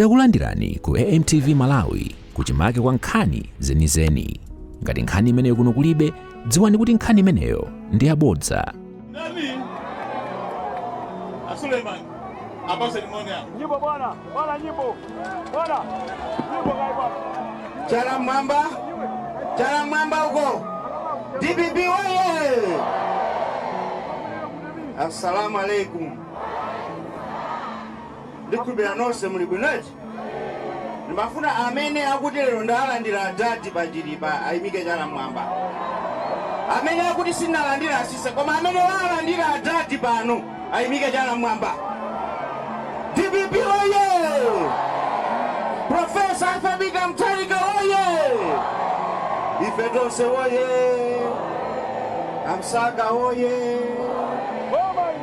Takulandirani ku AMTV Malawi kuchimake kwa nkhani zenizeni. Ngati nkhani imeneyo kuno kulibe, dziwani kuti nkhani imeneyo ndi yabodza. Nani? Suleman. Apa seremonia? Nyimbo bwana, bwana nyimbo. Bwana. Nyimbo kaiba. Chala mwamba huko. DPP oye. Assalamu alaikum. Ndikubira nonse muli bwinochi. Ndimafuna amene akuti lero ndalandira adadi pachilipa ayimike chala mwamba. Amene akuti sinalandira asise koma amene walandira adadi pano ayimike chala mwamba. DPP oye! Professor Alphabika Mutharika oye! Ife tonse oye! Amsaka oye!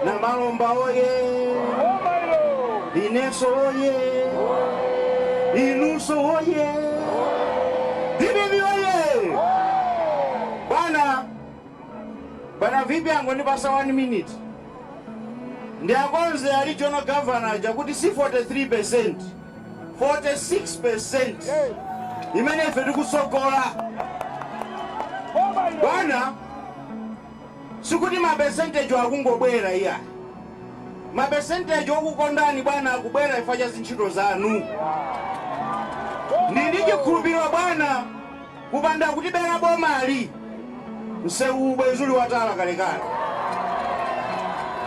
Namalomba oye! Ineso oye! Inuso oye! DPP oye! Bana vipi yangu nipasa 1 minute. Ndiakonze regional governor jakuti si 43%, 46%. Imene ife tikusokola. Bwana, sikuti ma percentage akungobwera iya. Ma percentage okukondani bwana akubwera ifacha zintchito zanu. Ndilichikhulupirira bwana kupanda kuti bera bomali. Msewu bwezuli watala kalekale.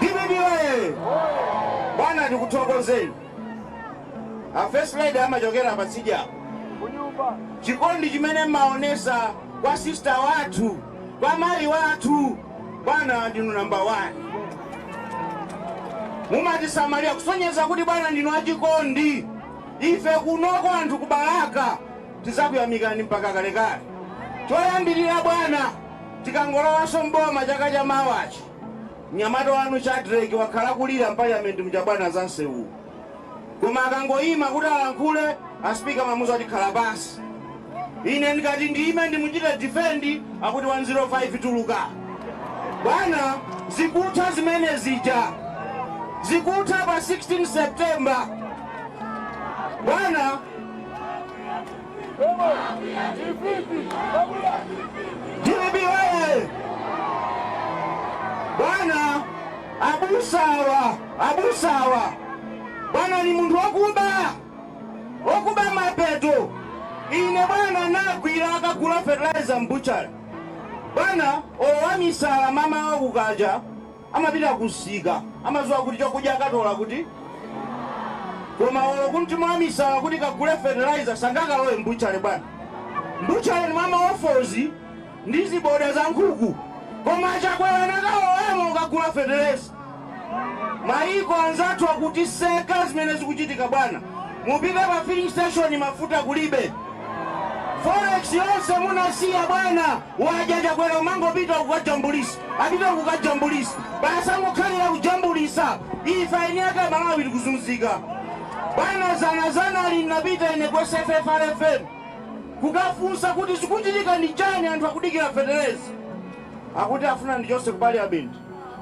Dibidiwe! Bwana ndikuthokozeni. A first lady amachokera patsija. Chikondi chimene maonesa kwa sister watu, kwa mai watu. Bwana ndinu number 1. Mumatisamalira kusonyeza kuti bwana ndinu achikondi. Ife kunoko anthu kubalaka tizakuyamikani mpaka kalekale. Choyambirira bwana tikangolowaso mboma chaka cha mawachi. Nyamato wanu Shadrake wakhala kulira mpayamenti mchabwana za nsewu. Koma akangoyima kuti alankhule aspika mamuzo ati khala basi. Ine ndikati ndime ndimuchita defendi akuti 105 tuluka. Bwana zikutha zimene zija. Zikutha pa 16 September. Bwana DPP wewe. Bwana abusawa. Bwana ni muntu okuba mapeto. Ine bwana nagwira akagula fertilizer mbuchari. Bwana owamisala mama wakukaja amapita kusika. Amazuwa kuti chokudya akatola kuti. Koma olo kuti mwamisala kuti kagule fertilizer sangakalowe mbuchari bwana. Mbuchari ni mama wafozi ndizi boda za nkhuku. Koma chakwera nakawemo kagula fertilizer. Maiko anzatu akutiseka zimene zikuchitika bwana. Mupite pa filling station mafuta kulibe. Forex yonse munasiya bwana. Waja chakwera umangopita kukajambulisa. Apita kukajambulisa. Basa mukhalira kujambulisa. Iyi faini yake Malawi tikuzunzika. Bwana zana linapita ine kwa SFFRFM. Kukafunsa kuti zikuchitika ndi chani anthu akudikira fertilizer. Akuti afuna ndi Joseph Parliament.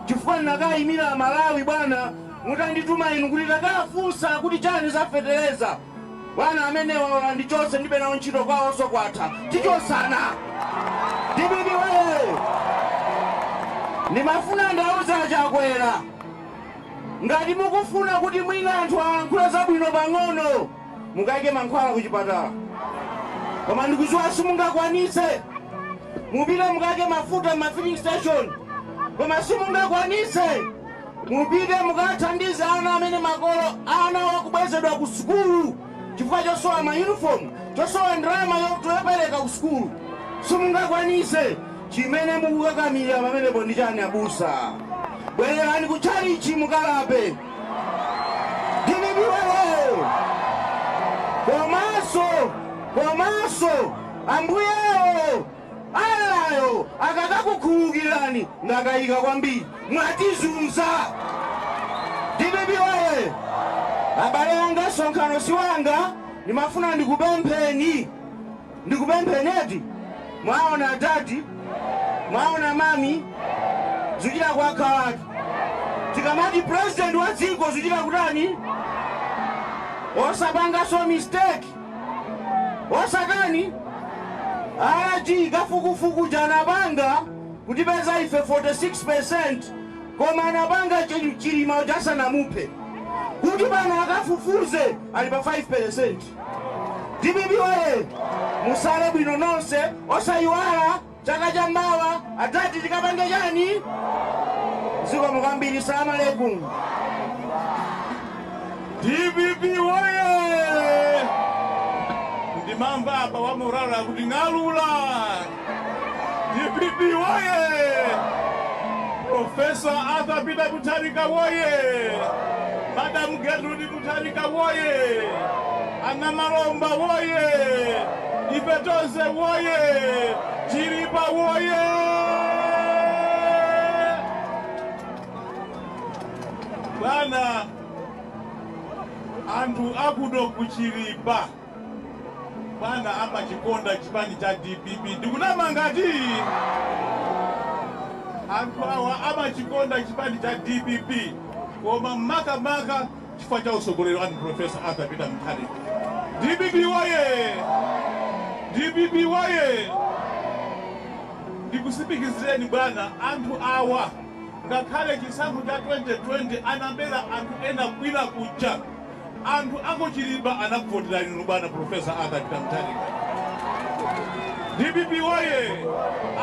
Chifukwa ndakayimira Malawi bwana, mutandituma inu kuti takafunsa kuti chani za fertilizer. Bwana amene wala ndi chose ndibe nawo ntchito kwawo sokwatha. Tichosana. DPP wewe. Ndimafuna ndauza chakwera. Ngati mukufuna kuti mwina anthu alankhula zabwino pang'ono, mukayike mankhwala kuchipatala. Koma ndikudziwa simungakwanise. Mupite mukayike mafuta ma filling station. Koma simungakwanise. Mupite mukathandize ana amene makolo ana wakubwezedwa ku sukulu. Chifukwa chosowa ma uniform, chosowa ndalama yopereka ku sukulu. Simungakwanise. Chimene mukukakamira pamenepo ndi chani abusa. Bwererani kuchalichi mukalape. DPP wewe. Komaso ambuyewo alayo akakakukhulukirani ngakayika kwambiri mwatizunza. DPP wewe. Abale anga sonkhano siwanga nimafuna ndikupempheni eti. Mwaona dadi, mwaona mami, zuchira kwa kawaki. Tikamati president wa dziko zuchira kutani? osapanga so mistake osakani alaji kafukufuku janapanga kutipeza ife 46% koma anapanga chilima chasanamupe kuti pana akafufuze ali pa 5%. DPP oye musale bwino nonse osayiwala chaka cha mawa atati tikapange chani ziko mukambiri. Salamu alaikum. DPP oye ndimamba apa wamurara kuti ng'alula. DPP oye Profesa Arthur Peter Mutharika oye Madam Gertrude Mutharika oye Anna Malomba oye Ipetose oye Chiripa oye. Bana anthu akuno kuchiripa bana amachikonda chipani cha DPP ndikunama ngati anthu awa amachikonda chipani cha DPP koma makamaka chifukwa cha usogolero wa Profesa Arthur Peter Mutharika. DPP oye DPP oye ndikusipikizireni bwana anthu awa ngakhale chisankho cha 2020 anabera anthu ena kwina kuja anthu akuchiripa anakuvotera inu bwana Profesa Arthur Peter Mutharika. DPP oye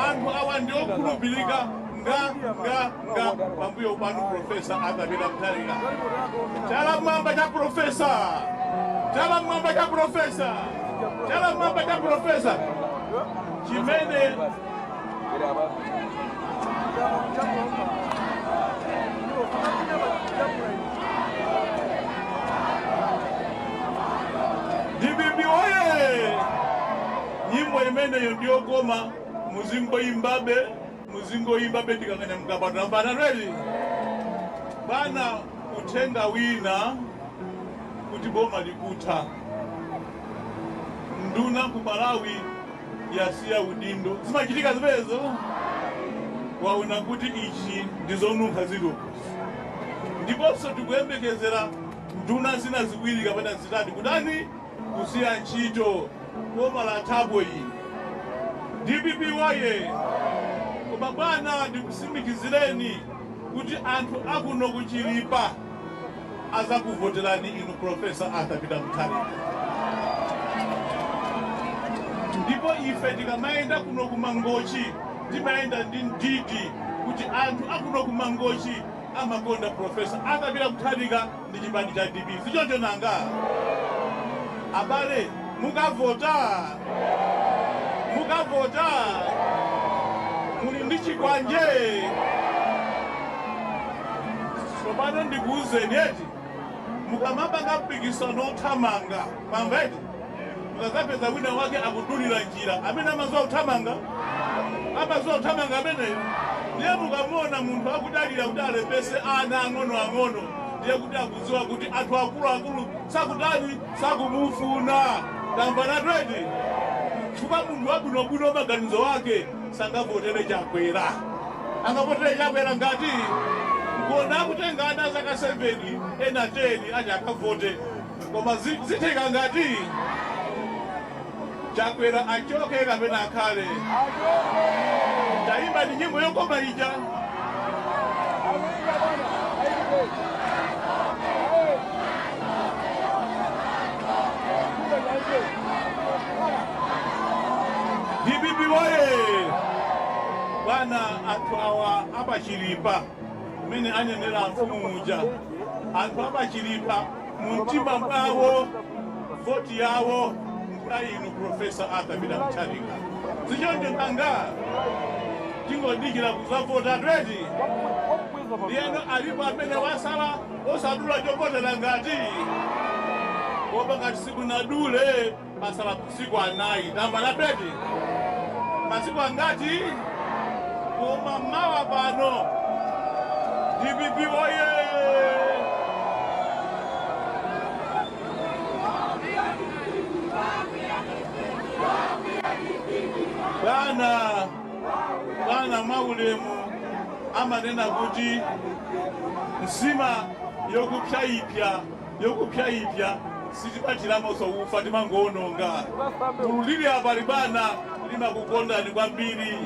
anthu awa ndiokhulupirika nga pambuyo panu Profesa Arthur Peter Mutharika. Chala mwamba cha Profesa chala mwamba cha Profesa chala mwamba cha Profesa chimene DPP oye nyimbo imeneyo ndiyokoma muzingoyimbabe ndikanganya mkabata bana ready bana uthenga wina kuti boma likutha nduna ku Malawi yasiya udindo zimachitika zimenezo waona kuti ichi ndizonunkha zilo ndiponso tikuyembekezera nduna zina ziwiri kapena zitatu kudani kusiya ntchito boma la Thabo iyi. DPP oye koma bwana ndikusimikizireni kuti anthu akuno kuchiripa azakuvoterani inu Profesa Arthur Peter Mutharika. Ndipo ife tikamayenda kuno ku Mangochi timayenda ndi ndidi kuti anthu akuno ku Mangochi amakonda Profesa Arthur Peter Mutharika ndi chipani cha DPP. Zichoncho nanga abale mukavota muli ndi chikwanje sopano ndikuuzeni eti mukamapanga mpikisano othamanga pambeti mukazapeza wina wake akudulira njira amene amaziwa kuthamanga ameneyo ndiye mukamona munthu akudalira kuti alepese ana ang'ono ndiye kuti akuziwa kuti anthu akuluakulu sakutani sakumufuna. Tamvana twedi chifukwa munthu wabwinobwino maganizo wake sangavotere Chakwera. Angavotere Chakwera ngati ngona kutenga ana zaka 7 ena 10 aja akavote koma zitheka ngati Chakwera achoke kapena akhale. Taimba ni nyimbo yokoma ija DPP oye bwana anthu awa apachiripa mene anenera mfumu muja anthu apachiripa mumtima mwawo voti yawo mwa inu Profesa Arthur Peter Mutharika. Zichonde nanga tingodikira kuzavota tweti ndiyeno alipo amene wasala osadula chopotera ngati kopa ngati siku nadule pasala siku anayi. Tamvana tweti masiku angati koma mawa pano DPP oye bwana maulemu amanena kuti nsima yokupyaipya sitipatiramo soufa timangoononga ulili apa libana limakukondani kwambiri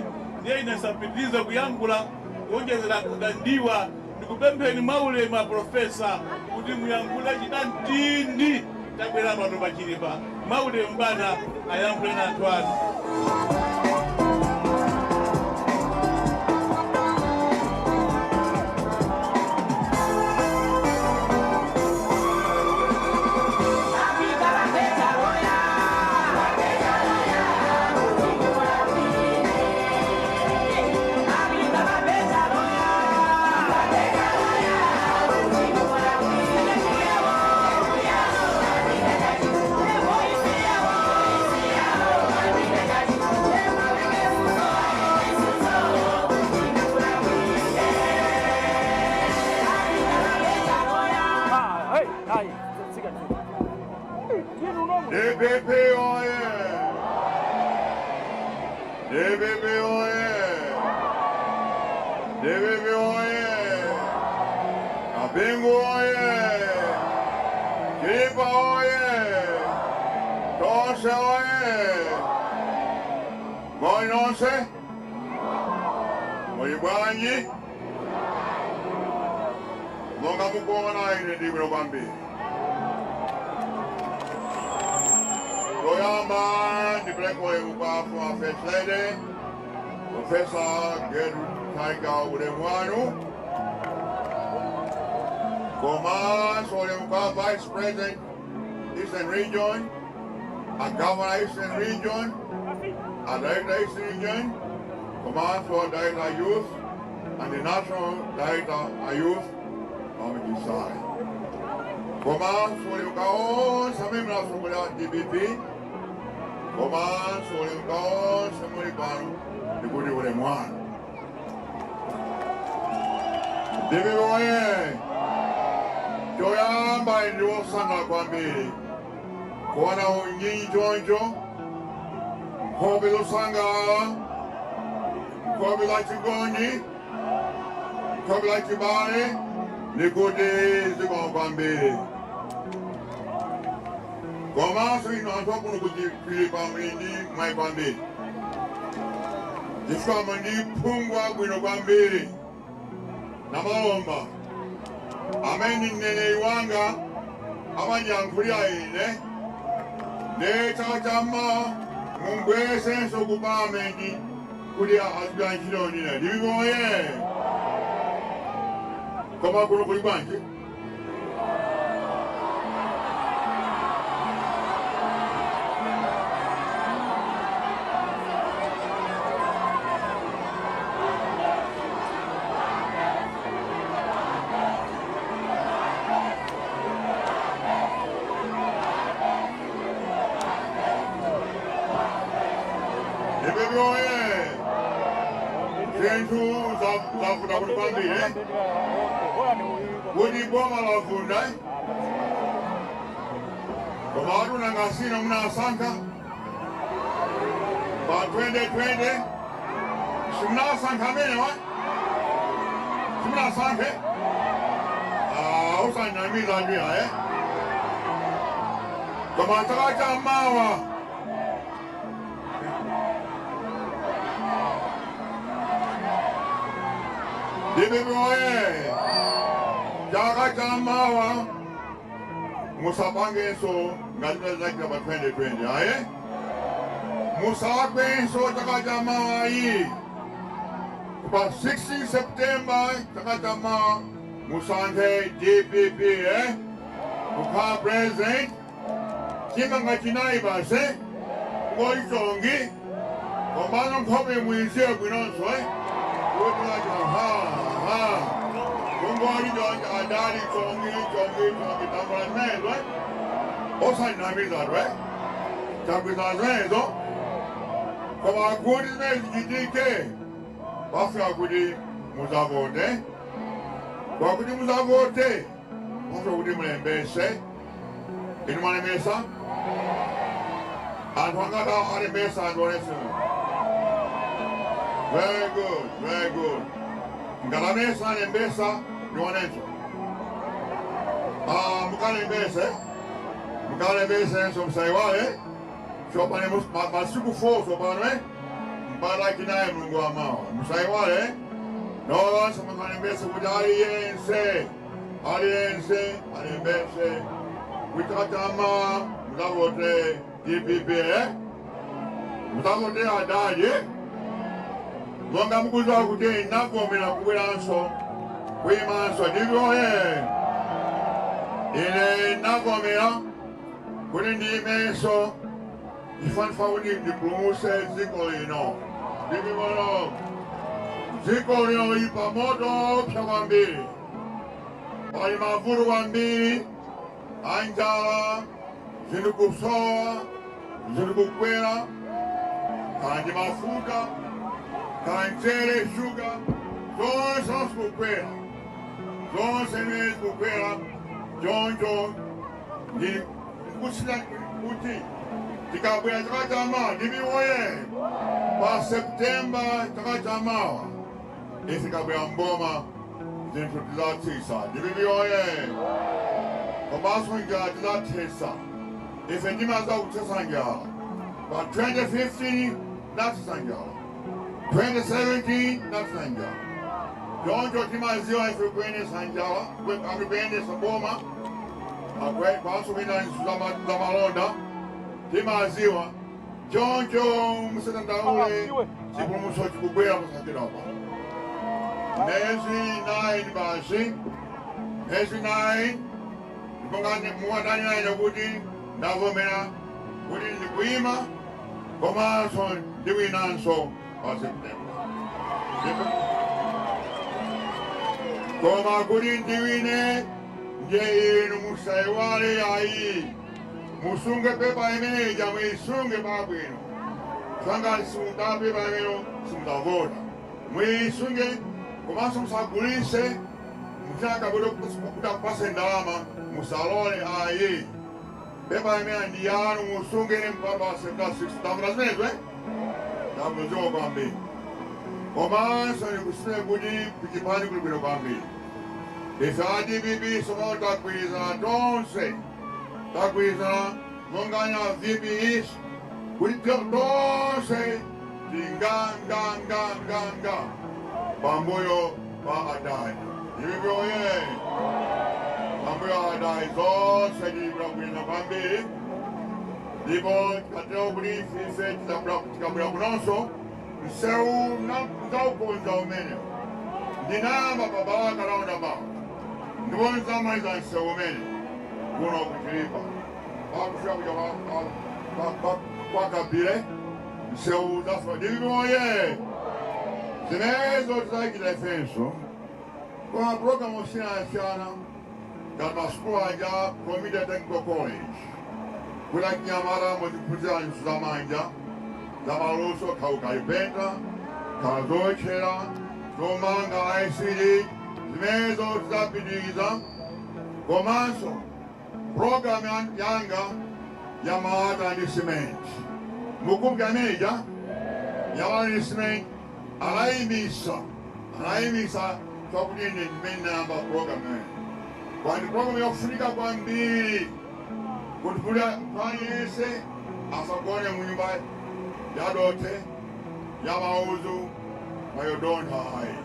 ndiye inasapitiriza kuyankhula kuonjezera kudandiwa ndikupempheni mwaulemu Profesa kuti muyankhule chidamtindi tabwera pano pachilipa mwaulemu bana ayankhule na anthu anu. Dpp oye! Dpp oye! Dpp oye! Kapingu oye! Chilipa oye! Tose oye! Moi nonse? Moi bwanji? Monga mukuona ine ndibwino kwambiri. Koyama, the black boy who got from our first lady, Professor Kwayaka with Mwanu. Command, so Vice President, Eastern Region, a Governor Eastern Region, a Director Eastern Region, Command for Director Youth, and the National Director of Youth on the side. Command, so you go, some members from the DPP. Command, so you go, somebody gone, the good with them one. David Oye, Joya by the Osana Kwambi, Kwana Unyi Jonjo, Kobe Losanga, Kobe like to Goni, Kobe like to Bari, the good days to go Kwambi. Comment so ino antoku no kuti Philip Amrindi mai kwambiri. Jiswa mandi pungwa bwino kwambiri. Namaomba. Ameni nene iwanga amanyankhulira ine. Ne chama mungwese so kupameni kuti azibyanjiro nina. Ndiboye. Koma kuno kuli bwanje. Zafuta kulipambire Wudi boma la vunda Koma watu nangasina muna asanka Ba 2020 Simuna asanka mene wa Simuna asanke Usa nyamiza njia Koma takacha mawa Dpp oye! Jaga Jamawa Musapange so Ngadina Zakya ba 2020, aye? Musakwe so Jaga Jamawa yi Ba 16 September Jaga Jamawa Musante DPP, Muka President Kima Ngachinai ba se Koi Chongi Kombano Kobe Muizia Gwinonso, Kungori Adari Chongi, Tamvani right? Also in Namizad, right? Tamvani Zomwe Come on, good is DK. Bafia Gudi Muzavote. Bakudi Muzavote. Bafia Gudi Mulembese. In one mesa. And Wangada Hari Mesa and Waresu. Very good, very good. Ngalamesa and Mbesa, you want to enter. Mukana Mbese, mukale besenso msaiwale chopane masiku 4 chopano mbala kinaye mulungu wa mawa msaiwale nonse mukale bese kuti aliyense alembese kutatama mutavote DPP mutavote adaje longa mukuzwa kuti nagomera kubweranso kuyimanso ndivyoye ine nagomera kuti ndiyimenso ifanifa kuti ndipulumuse dziko lino ndivimono dziko lino lili pa moto psa kwambiri pali mavuto kwambiri anjala zinthu kusowa zinthu kukwera kandi mafuta kanchere shuga zonse zikukwera zonse imene zikukwera choncho ndikukusira kuti tikabwera chaka chamawa ndimiwoye pa Septemba chaka chamawa ife tikabwera mboma zinthu tizathisa ndimiwoye komanso njala tizathisa ife ndimaza kuthesa njala pa 2015 nathisa njala 2017 nathisa njala choncho timaziwa ife kuyendesa njala akuyendesa boma kwanso kuyenda nzu za malonda timaziwa choncho musatandaule chipulumutso chikubwera musachedwapa mwezi 9 basi mwezi 9 ndipongani muwadaniraine kuti ndavomera kuti ndikuyima komanso ndiwinanso pa Septemba koma kuti ndiwine ndiye inu musaiwale ayi musunge pepa imeneja muisunge pabwino sangani simunda pepa imeno simudavota muisunge komanso musagulise mutaka kuti akupase ndalama musalole ayi pepa imene ndi yanu musunge ne mpaka pa Septemba 6 tamuna zimenezwe tamuziwa kwambiri komanso ndikusime kuti kuchipani kuli bwino kwambiri ife DPP somo tagwirizana tonse tagwirizana monganya VPs kuti tonse tinganga pambuyo pa adai ndivyoye pambuyo adai zonse ndibwino kwambiri ndipo tikatero kuti ife tikabwera kunonso msewu nzaukonza umene ndinamba pabawaka roundabout ndipo nzamaliza msewu umene kuno kuchilipa pakufika kuja kwakabile msewu zafa ndivyoye zimenezo tizayikira ifenso koma programu osiyanasiyana ngati masukulu aja Community Technical College kuti akinyamala muziphunzira ntchito zamanja zamaluso khaukalipenta khazotchera zomanga ICD zimenezo tizapitiriza komanso programu yanga ya mawata ndi simenti mukumbuka imeneja yamawata ndi simenti anayimisa twakuti ine ndimene namba programu yene kwani programu yakufunika kwambiri kuti paliyense asagone mu nyumba yadote yamauzu mayodonta ayi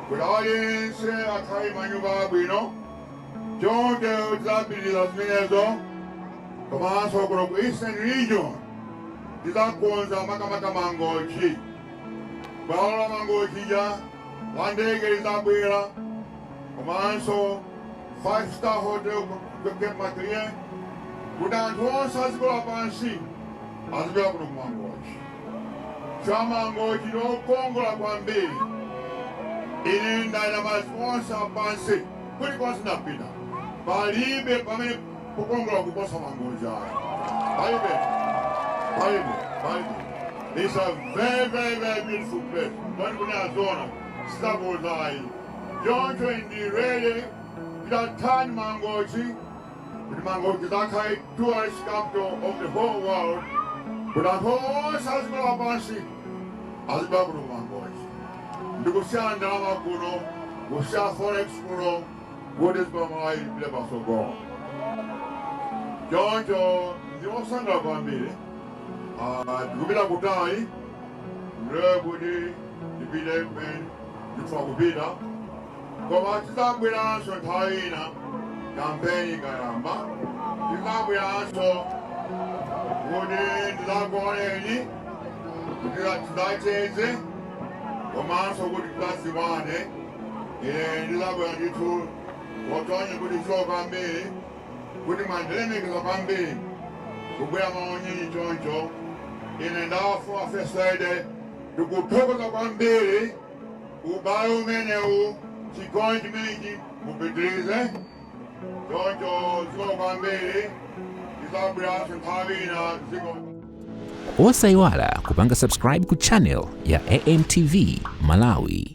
kuti aliyense akhale manyumba abwino chonde tizapitiriza zimenezo komanso kuno ku Eastern Region tizakonza makamaka Mangochi bwalo la Mangochija la ndege lizabwera komanso 5-star hotel kukemakirie kuti anthu onse azikola pansi azibwera kuno ku Mangochi cha Mangochi lokongola kwambiri ine ndayina mazi onse apansi kuti konse ndapita palibe pamene kukongola kuposa Mangochi ayi palibe it's a very, very, very beautiful place don't kune azona sizakuzayi choncho indirele titatani Mangochi kuti Mangochi zakhale tourist capital of the whole world kuti anthu onse azikola pansi azibwera kuno ku Mangochi ndikusiyana ndalama kuno kusiya forex kuno kuti zikola malayi pile pasogolo choncho ndiwosanga kwambiri tikupita kutali mle kuti tipite kumene tifa kupita koma tizabweranso nthawi ina kampeni ikayamba tizabweranso kuti tizakuoneni kuti tidacheze komanso kuti tidaziwane ine ndizabwera ndithu kotonye kuti chilo kwambiri kuti mwandilemekeza kwambiri kubwera maonyinyi choncho ine ndawafuwa fesaide ndikuthokoza kwambiri ubale umenewu chikondi chimenechi mupitirize choncho ziko kwambiri tizabweranso nthawi ina ziko. Osayiwala kupanga subscribe ku channel ya AMTV Malawi.